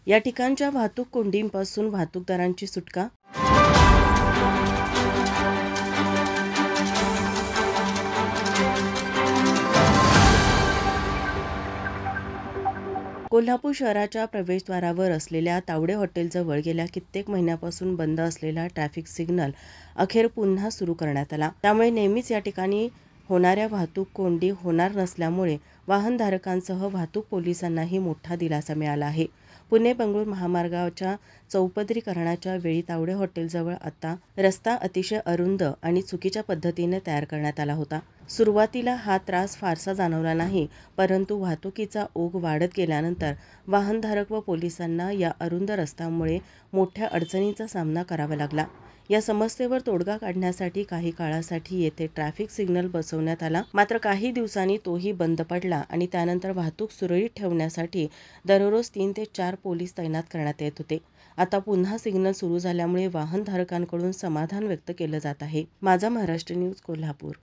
या ठिकाणच्या वाहतूक कोंडींपासून वाहतूकदारांची सुटका. कोल्हापूर शहराच्या प्रवेशद्वारावर असलेल्या तावडे हॉटेलजवळ गेल्या कित्येक महिन्यापासून बंद असलेला ट्रॅफिक सिग्नल अखेर पुन्हा सुरू करण्यात आला. त्यामुळे नेहमीच या ठिकाणी होणाऱ्या वाहतूक कोंडी होणार नसल्यामुळे वाहनधारकांसह वाहतूक पोलिसांनाही मोठा दिलासा मिळाला आहे. पुणे-बंगळूर महामार्गाच्या चौपदरीकरणाच्या वेळी तावडे हॉटेलजवळ आता रस्ता अतिशय अरुंद आणि चुकीच्या पद्धतीने तयार करण्यात आला होता. सुरुवातीला हा त्रास फारसा जाणवला नाही, परंतु वाहतुकीचा ओघ वाढत गेल्यानंतर वाहनधारक व पोलिसांना या अरुंद रस्त्यामुळे मोठ्या अडचणींचा सामना करावा लागला. या समस्येवर तोडगा काढण्यासाठी काही काळासाठी येथे ट्रॅफिक सिग्नल बसवण्यात आला. मात्र काही दिवसांनी तोही बंद पडला आणि त्यानंतर वाहतूक सुरळीत ठेवण्यासाठी दररोज 3 ते 4 पोलीस तैनात करण्यात येत होते. आता पुन्हा सिग्नल सुरू झाल्यामुळे वाहनधारकांकडून समाधान व्यक्त केलं जात आहे. माझा महाराष्ट्र न्यूज, कोल्हापूर.